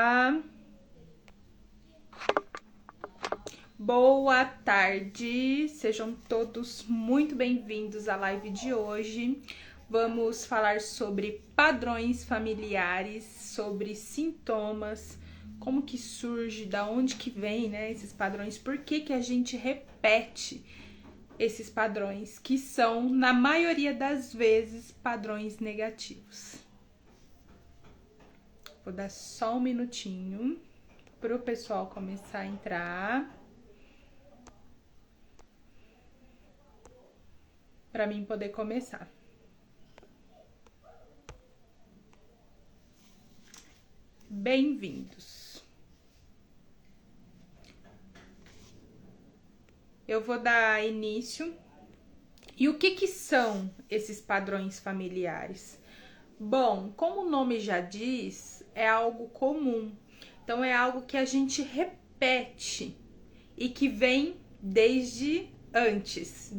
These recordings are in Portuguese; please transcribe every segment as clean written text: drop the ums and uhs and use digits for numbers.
Olá, boa tarde, sejam todos muito bem-vindos à live de hoje. Vamos falar sobre padrões familiares, sobre sintomas, como que surge, da onde que vem, né, esses padrões, por que que a gente repete esses padrões, que são, na maioria das vezes, padrões negativos. Vou dar só um minutinho para o pessoal começar a entrar, para mim poder começar. Bem-vindos. Eu vou dar início. E o que são esses padrões familiares? Bom, como o nome já diz, é algo comum. Então é algo que a gente repete e que vem desde antes,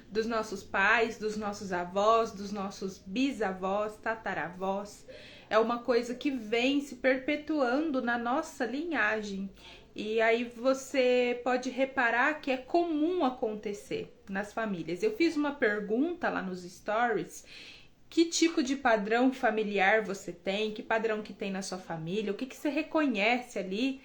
dos nossos pais, dos nossos avós, dos nossos bisavós, tataravós. É uma coisa que vem se perpetuando na nossa linhagem. E aí você pode reparar que é comum acontecer nas famílias. Eu fiz uma pergunta lá nos stories: que tipo de padrão familiar você tem? Que padrão que tem na sua família? O que você reconhece ali?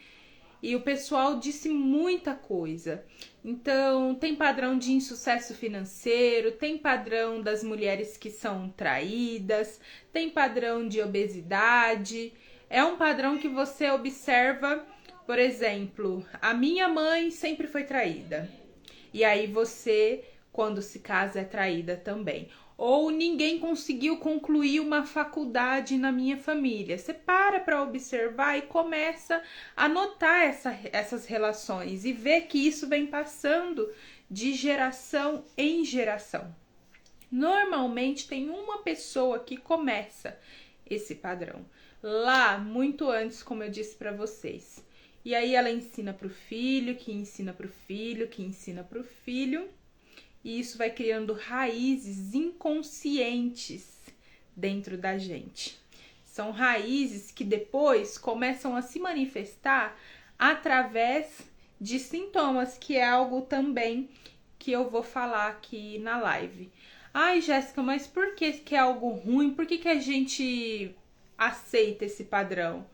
E o pessoal disse muita coisa. Então, tem padrão de insucesso financeiro, tem padrão das mulheres que são traídas, tem padrão de obesidade. É um padrão que você observa, por exemplo, a minha mãe sempre foi traída. E aí você, quando se casa, é traída também. Ou ninguém conseguiu concluir uma faculdade na minha família. Você para observar e começa a notar essas relações e ver que isso vem passando de geração em geração. Normalmente tem uma pessoa que começa esse padrão lá muito antes, como eu disse para vocês. E aí ela ensina para o filho, que ensina para o filho, que ensina para o filho. E isso vai criando raízes inconscientes dentro da gente. São raízes que depois começam a se manifestar através de sintomas, que é algo também que eu vou falar aqui na live. Ai, Jéssica, mas por que é algo ruim? Por que a gente aceita esse padrão?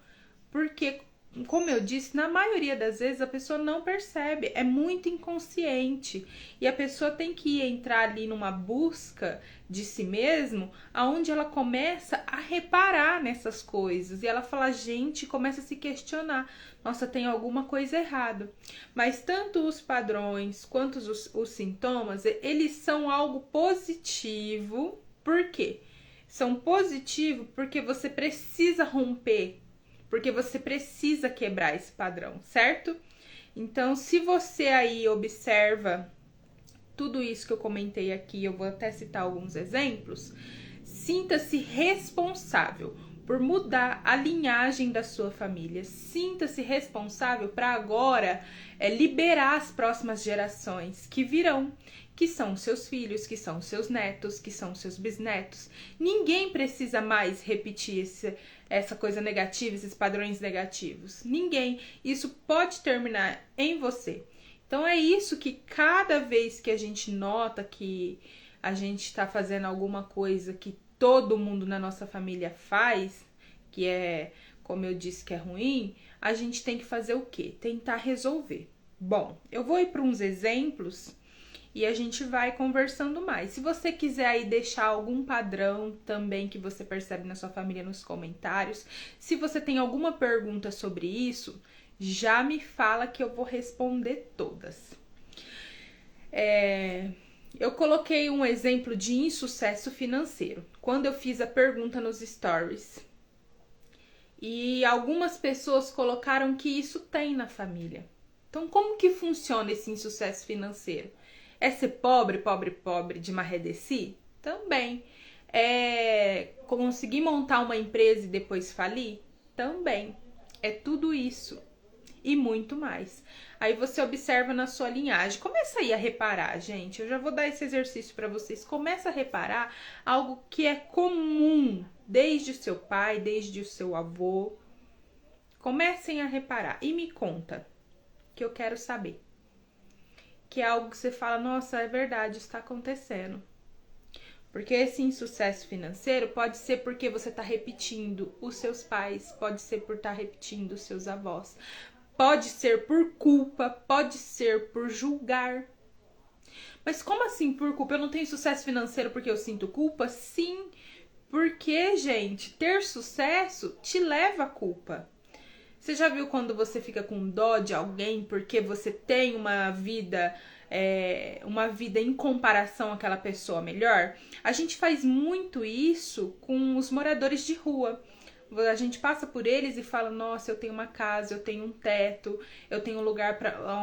Porque, como eu disse, na maioria das vezes a pessoa não percebe, é muito inconsciente. E a pessoa tem que entrar ali numa busca de si mesmo, aonde ela começa a reparar nessas coisas. E ela fala, gente, começa a se questionar. Nossa, tem alguma coisa errada. Mas tanto os padrões quanto os sintomas, eles são algo positivo. Por quê? São positivos porque você precisa romper, porque você precisa quebrar esse padrão, certo? Então, se você aí observa tudo isso que eu comentei aqui, eu vou até citar alguns exemplos, sinta-se responsável por mudar a linhagem da sua família. Sinta-se responsável para agora liberar as próximas gerações que virão, que são seus filhos, que são seus netos, que são seus bisnetos. Ninguém precisa mais repetir essa coisa negativa, esses padrões negativos. Ninguém. Isso pode terminar em você. Então é isso que cada vez que a gente nota que a gente está fazendo alguma coisa que todo mundo na nossa família faz, que é, como eu disse, que é ruim, a gente tem que fazer o quê? Tentar resolver. Bom, eu vou ir para uns exemplos e a gente vai conversando mais. Se você quiser aí deixar algum padrão também que você percebe na sua família nos comentários, se você tem alguma pergunta sobre isso, já me fala que eu vou responder todas. Eu coloquei um exemplo de insucesso financeiro quando eu fiz a pergunta nos stories. E algumas pessoas colocaram que isso tem na família. Então, como que funciona esse insucesso financeiro? É ser pobre, pobre, pobre de marredeci? Também. É conseguir montar uma empresa e depois falir? Também. É tudo isso. E muito mais. Aí você observa na sua linhagem. Começa aí a reparar, gente. Eu já vou dar esse exercício para vocês. Começa a reparar algo que é comum desde o seu pai, desde o seu avô. Comecem a reparar e me conta, que eu quero saber. Que é algo que você fala, nossa, é verdade, está acontecendo. Porque esse insucesso financeiro pode ser porque você está repetindo os seus pais, pode ser por estar repetindo os seus avós, pode ser por culpa, pode ser por julgar. Mas como assim por culpa? Eu não tenho sucesso financeiro porque eu sinto culpa? Sim, porque, gente, ter sucesso te leva a culpa. Você já viu quando você fica com dó de alguém porque você tem uma vida em comparação àquela pessoa melhor? A gente faz muito isso com os moradores de rua. A gente passa por eles e fala, nossa, eu tenho uma casa, eu tenho um teto, eu tenho um lugar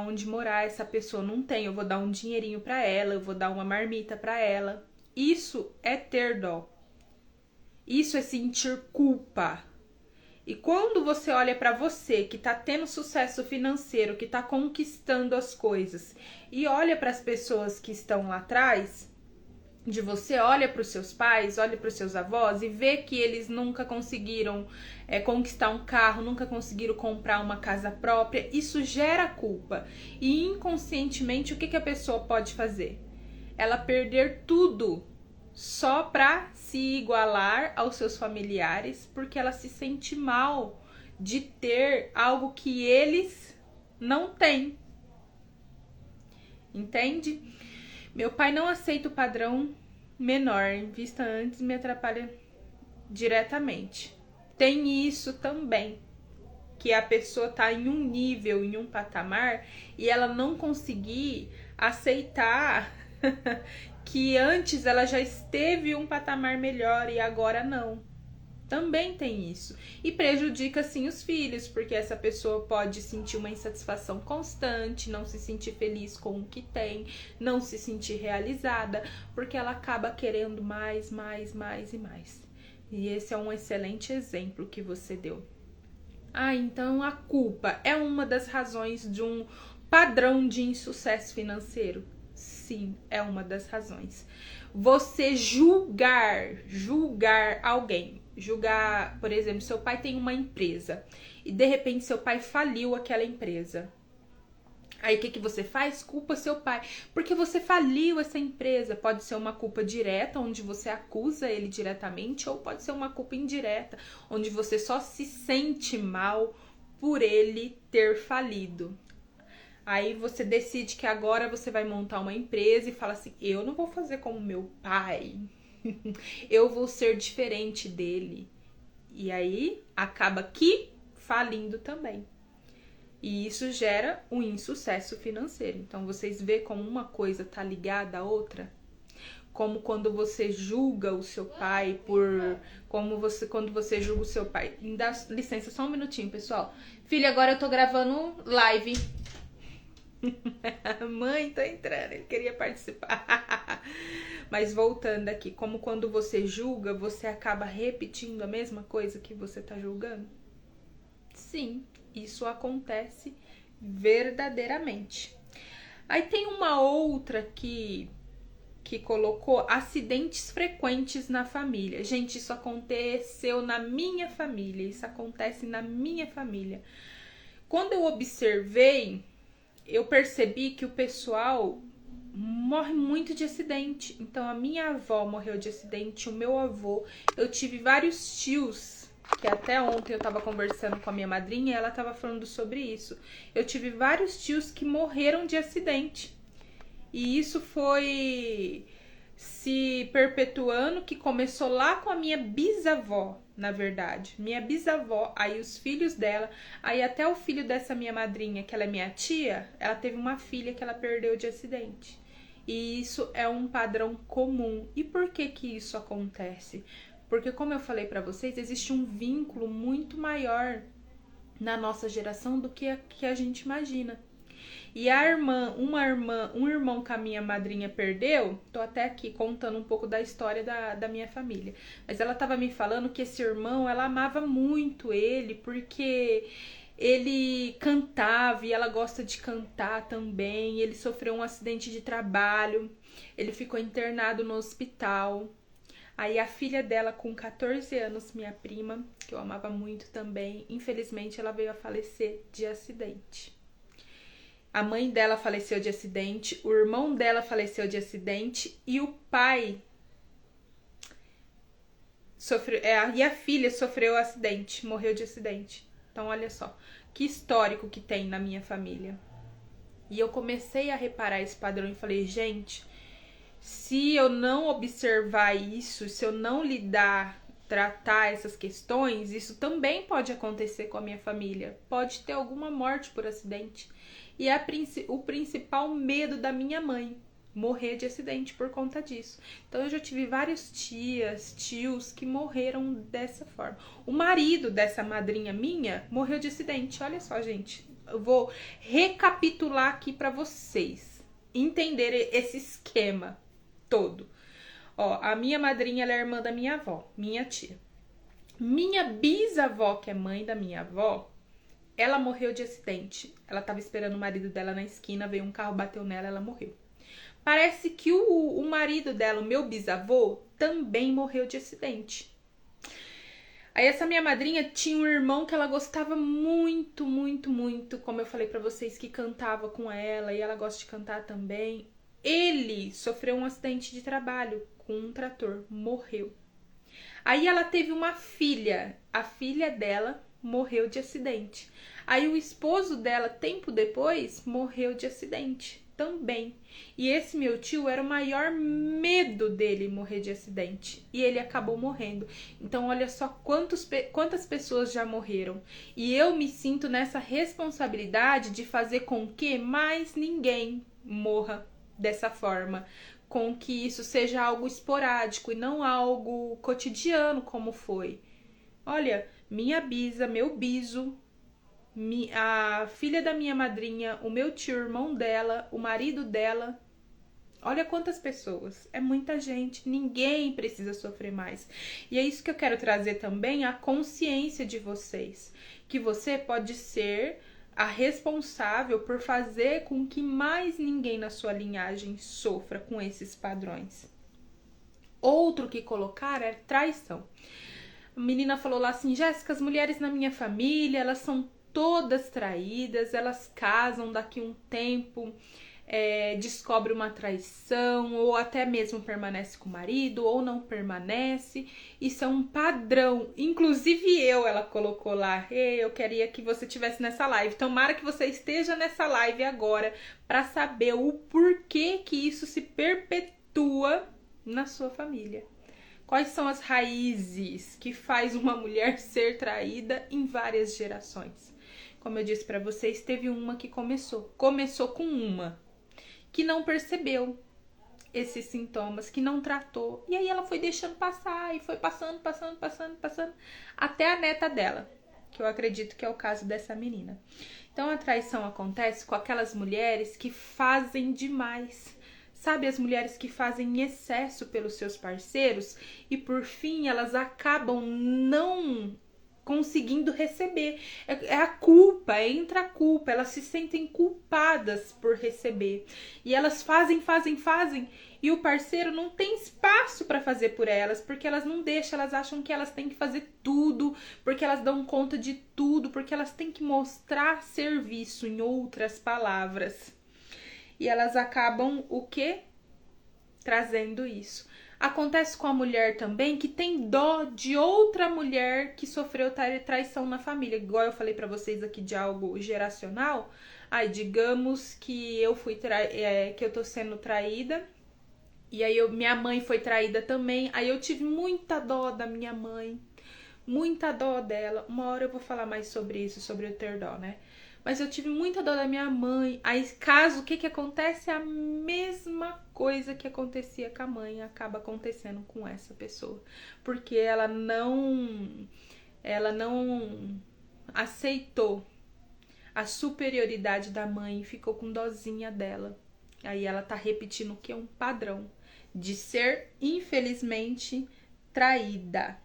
onde morar, essa pessoa não tem, eu vou dar um dinheirinho pra ela, eu vou dar uma marmita pra ela. Isso é ter dó. Isso é sentir culpa. E quando você olha para você, que tá tendo sucesso financeiro, que tá conquistando as coisas, e olha para as pessoas que estão lá atrás de você, olha para os seus pais, olha para os seus avós e vê que eles nunca conseguiram conquistar um carro, nunca conseguiram comprar uma casa própria, isso gera culpa. E inconscientemente, o que a pessoa pode fazer? Ela perder tudo só para se igualar aos seus familiares, porque ela se sente mal de ter algo que eles não têm. Entende? Meu pai não aceita o padrão menor, invista antes, me atrapalha diretamente. Tem isso também, que a pessoa tá em um nível, em um patamar, e ela não conseguir aceitar que antes ela já esteve um patamar melhor e agora não. Também tem isso. E prejudica sim os filhos, porque essa pessoa pode sentir uma insatisfação constante, não se sentir feliz com o que tem, não se sentir realizada, porque ela acaba querendo mais, mais, mais e mais. E esse é um excelente exemplo que você deu. Então a culpa é uma das razões de um padrão de insucesso financeiro? Sim, é uma das razões. Você julgar alguém. Julgar, por exemplo, seu pai tem uma empresa e de repente seu pai faliu aquela empresa. Aí o que você faz? Culpa seu pai, porque você faliu essa empresa. Pode ser uma culpa direta, onde você acusa ele diretamente, ou pode ser uma culpa indireta, onde você só se sente mal por ele ter falido. Aí você decide que agora você vai montar uma empresa e fala assim, eu não vou fazer como meu pai, eu vou ser diferente dele. E aí acaba que falindo também. E isso gera um insucesso financeiro. Então vocês veem como uma coisa tá ligada à outra? Como quando você julga o seu pai quando você julga o seu pai. Dá licença, só um minutinho, pessoal. Filha, agora eu tô gravando live. Mãe, tô entrando, ele queria participar. Mas voltando aqui, como quando você julga, você acaba repetindo a mesma coisa que você tá julgando? Sim, isso acontece verdadeiramente. Aí tem uma outra que colocou acidentes frequentes na família. Gente, isso aconteceu na minha família, isso acontece na minha família. Quando eu observei, eu percebi que o pessoal morre muito de acidente. Então a minha avó morreu de acidente, o meu avô, eu tive vários tios, que até ontem eu tava conversando com a minha madrinha e ela tava falando sobre isso. Eu tive vários tios que morreram de acidente. E isso foi se perpetuando, que começou lá com a minha bisavó, na verdade. Minha bisavó, aí os filhos dela, aí até o filho dessa minha madrinha, que ela é minha tia, ela teve uma filha que ela perdeu de acidente. E isso é um padrão comum. E por que isso acontece? Porque, como eu falei pra vocês, existe um vínculo muito maior na nossa geração do que a gente imagina. E um irmão que a minha madrinha perdeu, tô até aqui contando um pouco da história da minha família. Mas ela tava me falando que esse irmão, ela amava muito ele, porque ele cantava e ela gosta de cantar também. Ele sofreu um acidente de trabalho, ele ficou internado no hospital. Aí a filha dela com 14 anos, minha prima, que eu amava muito também, infelizmente ela veio a falecer de acidente. A mãe dela faleceu de acidente, o irmão dela faleceu de acidente e o pai sofreu, e a filha sofreu acidente, morreu de acidente. Então olha só, que histórico que tem na minha família. E eu comecei a reparar esse padrão e falei, gente, se eu não observar isso, se eu não tratar essas questões, isso também pode acontecer com a minha família. Pode ter alguma morte por acidente. E é o principal medo da minha mãe, morrer de acidente por conta disso. Então eu já tive vários tios que morreram dessa forma. O marido dessa madrinha minha morreu de acidente. Olha só, gente. Eu vou recapitular aqui para vocês entenderem esse esquema todo. Ó, a minha madrinha, ela é irmã da minha avó, minha tia. Minha bisavó, que é mãe da minha avó, ela morreu de acidente. Ela tava esperando o marido dela na esquina, veio um carro, bateu nela, ela morreu. Parece que o marido dela, o meu bisavô, também morreu de acidente. Aí essa minha madrinha tinha um irmão que ela gostava muito, muito, muito, como eu falei pra vocês, que cantava com ela, e ela gosta de cantar também. Ele sofreu um acidente de trabalho com um trator, morreu. Aí ela teve uma filha, a filha dela morreu de acidente. Aí o esposo dela, tempo depois, morreu de acidente também. E esse meu tio era o maior medo dele morrer de acidente. E ele acabou morrendo. Então olha só quantas pessoas já morreram. E eu me sinto nessa responsabilidade de fazer com que mais ninguém morra dessa forma, com que isso seja algo esporádico e não algo cotidiano como foi. Olha, minha bisa, meu biso, a filha da minha madrinha, o meu tio, o irmão dela, o marido dela. Olha quantas pessoas, é muita gente, ninguém precisa sofrer mais. E é isso que eu quero trazer também, a consciência de vocês, que você pode ser a responsável por fazer com que mais ninguém na sua linhagem sofra com esses padrões. Outro que colocar é traição. A menina falou lá assim, Jéssica, as mulheres na minha família, elas são todas traídas, elas casam daqui um tempo, descobre uma traição, ou até mesmo permanece com o marido, ou não permanece. Isso é um padrão. Inclusive ela colocou lá, eu queria que você estivesse nessa live. Tomara que você esteja nessa live agora para saber o porquê que isso se perpetua na sua família. Quais são as raízes que faz uma mulher ser traída em várias gerações? Como eu disse para vocês, teve uma que começou com uma que não percebeu esses sintomas, que não tratou. E aí ela foi deixando passar e foi passando, até a neta dela, que eu acredito que é o caso dessa menina. Então a traição acontece com aquelas mulheres que fazem demais. Sabe, as mulheres que fazem em excesso pelos seus parceiros e por fim elas acabam não conseguindo receber. É a culpa, entra a culpa, elas se sentem culpadas por receber. E elas fazem e o parceiro não tem espaço para fazer por elas, porque elas não deixam, elas acham que elas têm que fazer tudo, porque elas dão conta de tudo, porque elas têm que mostrar serviço, em outras palavras. E elas acabam o quê? Trazendo isso. Acontece com a mulher também que tem dó de outra mulher que sofreu traição na família. Igual eu falei pra vocês aqui de algo geracional. Aí, digamos que eu que eu tô sendo traída. E aí minha mãe foi traída também. Aí eu tive muita dó da minha mãe. Muita dó dela. Uma hora eu vou falar mais sobre isso, sobre o ter dó, né? Mas eu tive muita dor da minha mãe. Aí, o que acontece? A mesma coisa que acontecia com a mãe acaba acontecendo com essa pessoa. Porque ela não aceitou a superioridade da mãe e ficou com dozinha dela. Aí ela tá repetindo o que é um padrão de ser, infelizmente, traída.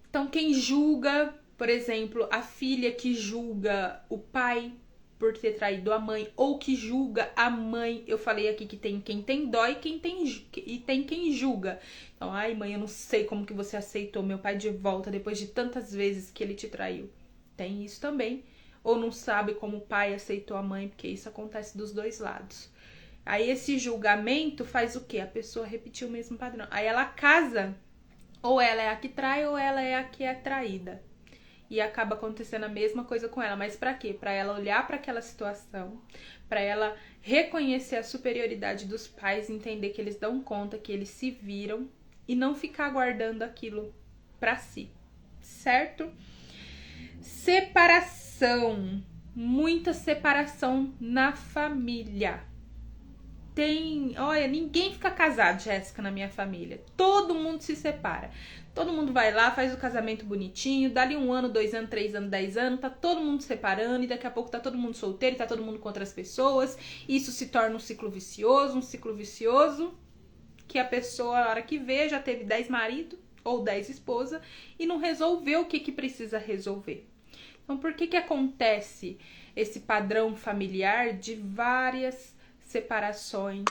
Então, quem julga... Por exemplo, a filha que julga o pai, por ter traído a mãe, ou que julga a mãe. Eu falei aqui que tem quem tem dó e tem quem julga. Então, ai mãe, eu não sei como que você aceitou meu pai de volta depois de tantas vezes que ele te traiu. Tem isso também. Ou não sabe como o pai aceitou a mãe, porque isso acontece dos dois lados. Aí esse julgamento faz o quê? A pessoa repetir o mesmo padrão. Aí ela casa, ou ela é a que trai, ou ela é a que é traída. E acaba acontecendo a mesma coisa com ela. Mas pra quê? Pra ela olhar pra aquela situação, pra ela reconhecer a superioridade dos pais, entender que eles dão conta, que eles se viram, e não ficar guardando aquilo pra si. Certo? Separação. Muita separação na família. Olha, ninguém fica casado, Jéssica, na minha família. Todo mundo se separa. Todo mundo vai lá, faz o casamento bonitinho, dali 1 ano, 2 anos, 3 anos, 10 anos, tá todo mundo separando e daqui a pouco tá todo mundo solteiro, tá todo mundo com outras pessoas. Isso se torna um ciclo vicioso, que a pessoa, a hora que vê, já teve 10 maridos ou 10 esposas e não resolveu o que precisa resolver. Então, por que acontece esse padrão familiar de várias separações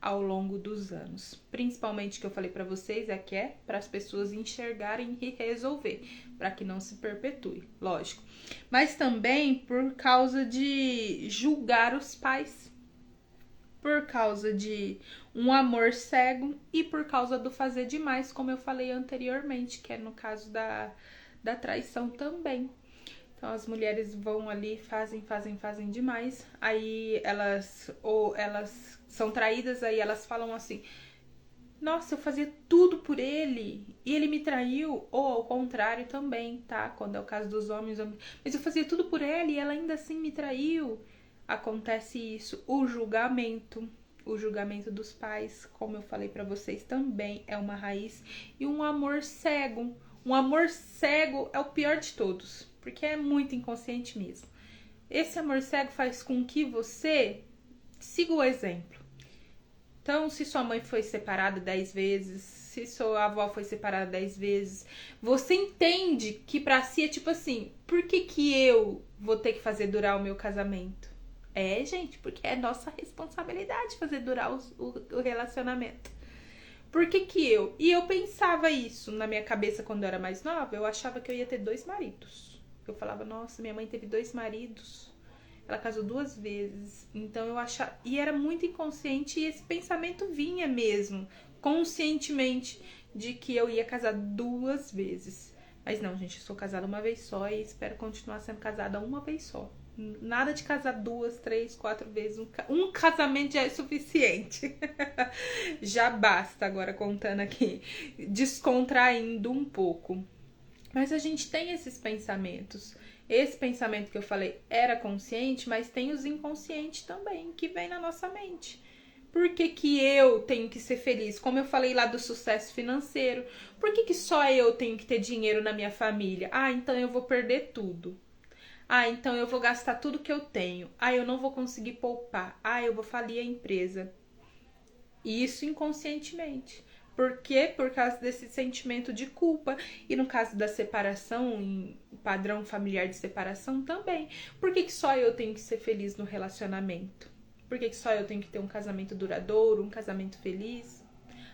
ao longo dos anos? Principalmente, que eu falei pra vocês, que é para as pessoas enxergarem e resolver, para que não se perpetue, lógico. Mas também por causa de julgar os pais, por causa de um amor cego e por causa do fazer demais, como eu falei anteriormente, que é no caso da traição também. Então as mulheres vão ali, fazem demais, aí elas são traídas, aí elas falam assim: nossa, eu fazia tudo por ele e ele me traiu, ou ao contrário também, tá? Quando é o caso dos homens, mas eu fazia tudo por ele e ela ainda assim me traiu. Acontece isso. O julgamento dos pais, como eu falei pra vocês, também é uma raiz. E um amor cego. Um amor cego é o pior de todos, porque é muito inconsciente mesmo. Esse amor cego faz com que você siga o exemplo. Então, se sua mãe foi separada 10 vezes, se sua avó foi separada 10 vezes, você entende que pra si é tipo assim: por que eu vou ter que fazer durar o meu casamento? Gente, porque é nossa responsabilidade fazer durar o relacionamento. Por que eu? E eu pensava isso na minha cabeça quando eu era mais nova. Eu achava que eu ia ter 2 maridos. Eu falava: nossa, minha mãe teve 2 maridos. Ela casou 2 vezes. Então eu achava... E era muito inconsciente, e esse pensamento vinha mesmo, conscientemente, de que eu ia casar 2 vezes. Mas não, gente, eu sou casada uma vez só e espero continuar sendo casada uma vez só. Nada de casar 2, 3, 4 vezes. Um casamento já é suficiente. Já basta, agora contando aqui, descontraindo um pouco. Mas a gente tem esses pensamentos. Esse pensamento que eu falei era consciente, mas tem os inconscientes também, que vem na nossa mente. Por que eu tenho que ser feliz? Como eu falei lá do sucesso financeiro. Por que só eu tenho que ter dinheiro na minha família? Então eu vou perder tudo. Então eu vou gastar tudo que eu tenho. Eu não vou conseguir poupar. Eu vou falir a empresa. Isso inconscientemente. Por quê? Por causa desse sentimento de culpa. E no caso da separação, em padrão familiar de separação também. Por que só eu tenho que ser feliz no relacionamento? Por que só eu tenho que ter um casamento duradouro, um casamento feliz?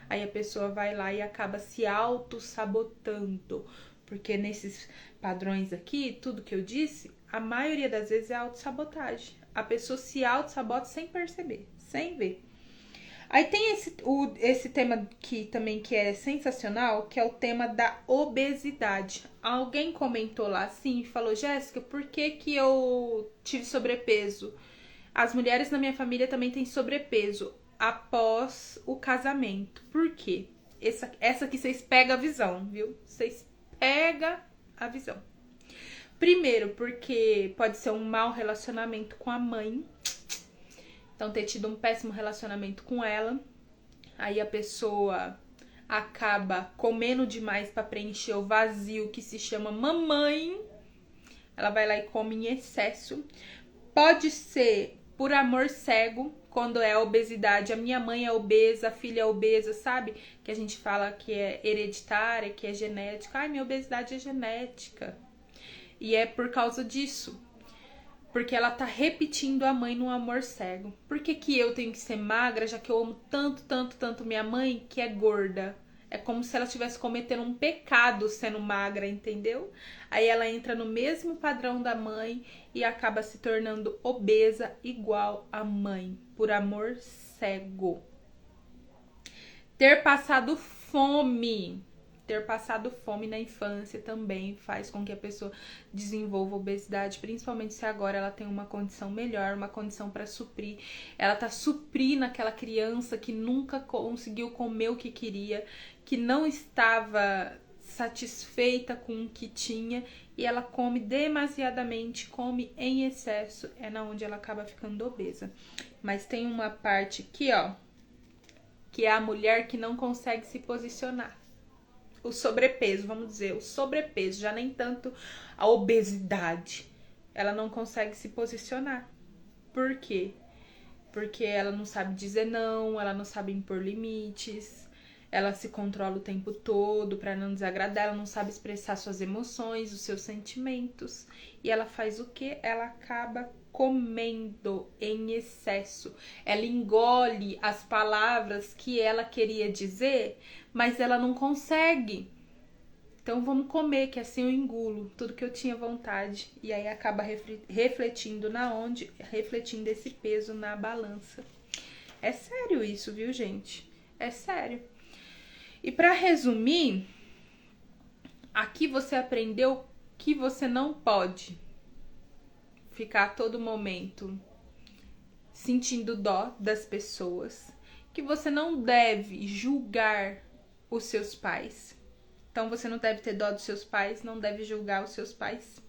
Aí a pessoa vai lá e acaba se auto-sabotando. Porque nesses padrões aqui, tudo que eu disse, a maioria das vezes é autossabotagem. A pessoa se auto-sabota sem perceber, sem ver. Aí tem esse tema aqui também que é sensacional, que é o tema da obesidade. Alguém comentou lá assim, falou: Jéssica, por que eu tive sobrepeso? As mulheres na minha família também têm sobrepeso após o casamento. Por quê? Essa aqui vocês pegam a visão, viu? Vocês pegam a visão. Primeiro, porque pode ser um mau relacionamento com a mãe. Então, ter tido um péssimo relacionamento com ela. Aí a pessoa acaba comendo demais para preencher o vazio que se chama mamãe. Ela vai lá e come em excesso. Pode ser por amor cego, quando é a obesidade. A minha mãe é obesa, a filha é obesa, sabe? Que a gente fala que é hereditária, que é genética. Minha obesidade é genética. E é por causa disso. Porque ela tá repetindo a mãe num amor cego. Por que que eu tenho que ser magra, já que eu amo tanto, tanto, tanto minha mãe, que é gorda? É como se ela estivesse cometendo um pecado sendo magra, entendeu? Aí ela entra no mesmo padrão da mãe e acaba se tornando obesa igual a mãe, por amor cego. Ter passado fome. Ter passado fome na infância também faz com que a pessoa desenvolva obesidade, principalmente se agora ela tem uma condição melhor, uma condição para suprir. Ela tá suprindo aquela criança que nunca conseguiu comer o que queria, que não estava satisfeita com o que tinha e ela come demasiadamente, come em excesso, é na onde ela acaba ficando obesa. Mas tem uma parte aqui, ó, que é a mulher que não consegue se posicionar. O sobrepeso, vamos dizer, o sobrepeso, já nem tanto a obesidade. Ela não consegue se posicionar. Por quê? Porque ela não sabe dizer não, ela não sabe impor limites, ela se controla o tempo todo para não desagradar, ela não sabe expressar suas emoções, os seus sentimentos. E ela faz o quê? Ela acaba comendo em excesso. Ela engole as palavras que ela queria dizer, mas ela não consegue. Então vamos comer, que assim eu engulo tudo que eu tinha vontade. E aí acaba refletindo na onde? Refletindo esse peso na balança. É sério isso, viu, gente? É sério. E para resumir, aqui você aprendeu que você não pode ficar a todo momento sentindo dó das pessoas, que você não deve julgar os seus pais. Então você não deve ter dó dos seus pais, não deve julgar os seus pais,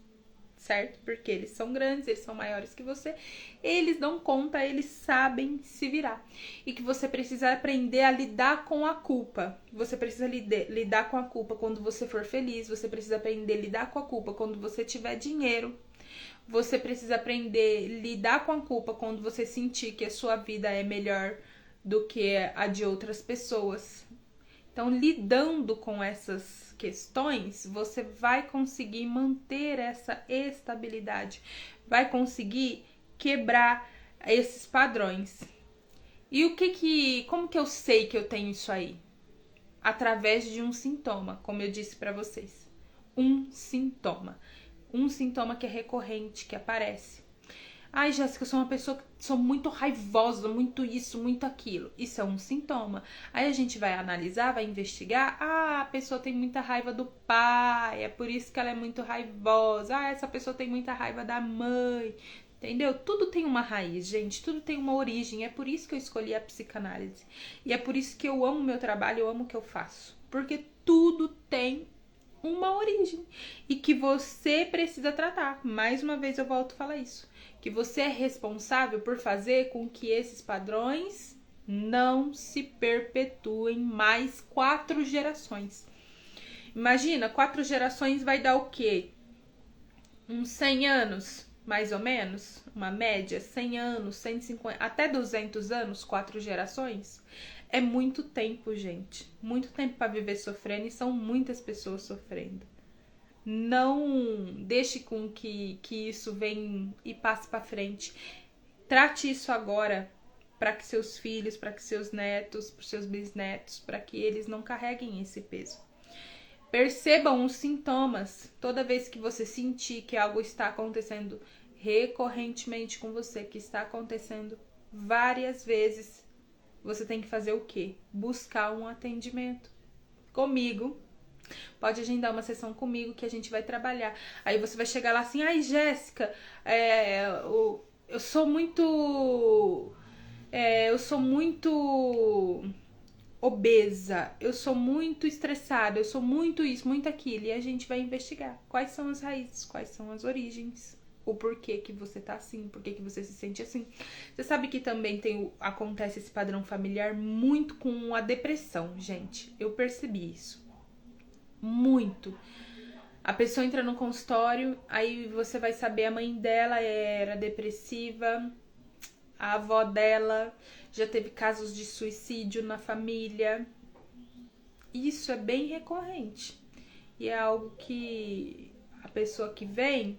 certo? Porque eles são grandes, eles são maiores que você, eles dão conta, eles sabem se virar. E que você precisa aprender a lidar com a culpa. Você precisa lidar com a culpa quando você for feliz, você precisa aprender a lidar com a culpa quando você tiver dinheiro. Você precisa aprender a lidar com a culpa quando você sentir que a sua vida é melhor do que a de outras pessoas. Então, lidando com essas questões, você vai conseguir manter essa estabilidade, vai conseguir quebrar esses padrões. E como que eu sei que eu tenho isso aí? Através de um sintoma, como eu disse para vocês. Um sintoma que é recorrente, que aparece. Ai, Jéssica, eu sou uma pessoa que sou muito raivosa, muito isso, muito aquilo. Isso é um sintoma. Aí a gente vai analisar, vai investigar. Ah, a pessoa tem muita raiva do pai, é por isso que ela é muito raivosa. Ah, essa pessoa tem muita raiva da mãe. Entendeu? Tudo tem uma raiz, gente. Tudo tem uma origem. É por isso que eu escolhi a psicanálise. E é por isso que eu amo o meu trabalho, eu amo o que eu faço. Porque tudo tem uma origem. E que você precisa tratar. Mais uma vez eu volto a falar isso. Que você é responsável por fazer com que esses padrões não se perpetuem mais 4 gerações. Imagina, 4 gerações vai dar o quê? Uns 100 anos, mais ou menos? Uma média, 100 anos, 150, até 200 anos, 4 gerações? É muito tempo, gente. Muito tempo para viver sofrendo e são muitas pessoas sofrendo. Não deixe com que isso venha e passe para frente. Trate isso agora para que seus filhos, para que seus netos, para seus bisnetos, para que eles não carreguem esse peso. Percebam os sintomas. Toda vez que você sentir que algo está acontecendo recorrentemente com você, que está acontecendo várias vezes, você tem que fazer o quê? Buscar um atendimento comigo. Pode agendar uma sessão comigo que a gente vai trabalhar. Aí você vai chegar lá assim, ai, Jéssica, eu sou muito obesa, eu sou muito estressada, eu sou muito isso, muito aquilo. E a gente vai investigar quais são as raízes, quais são as origens, o porquê que você tá assim, porquê que você se sente assim. Você sabe que também acontece esse padrão familiar muito com a depressão, gente. Eu percebi isso. Muito. A pessoa entra no consultório, aí você vai saber, a mãe dela era depressiva, a avó dela já teve casos de suicídio na família. Isso é bem recorrente. E é algo que a pessoa que vem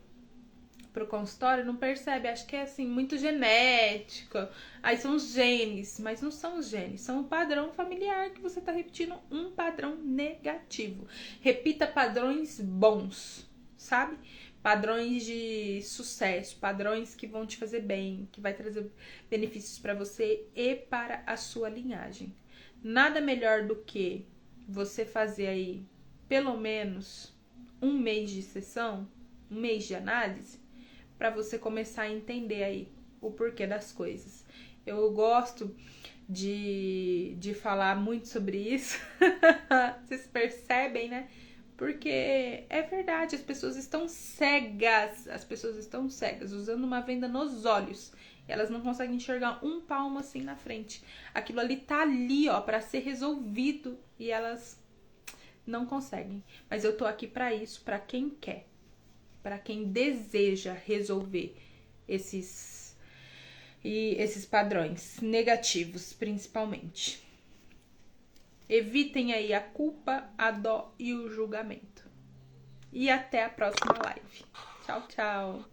pro consultório não percebe, acho que é assim, muito genético. Aí são os genes, mas não são os genes, são o padrão familiar que você tá repetindo um padrão negativo. Repita padrões bons, sabe? Padrões de sucesso, padrões que vão te fazer bem, que vai trazer benefícios para você e para a sua linhagem. Nada melhor do que você fazer aí pelo menos um mês de sessão, um mês de análise, para você começar a entender aí o porquê das coisas. Eu gosto de falar muito sobre isso. Vocês percebem, né? Porque é verdade, as pessoas estão cegas. As pessoas estão cegas, usando uma venda nos olhos. Elas não conseguem enxergar um palmo assim na frente. Aquilo ali tá ali, ó, para ser resolvido e elas não conseguem. Mas eu tô aqui para isso, para quem quer, para quem deseja resolver esses padrões negativos, principalmente. Evitem aí a culpa, a dó e o julgamento. E até a próxima live. Tchau, tchau.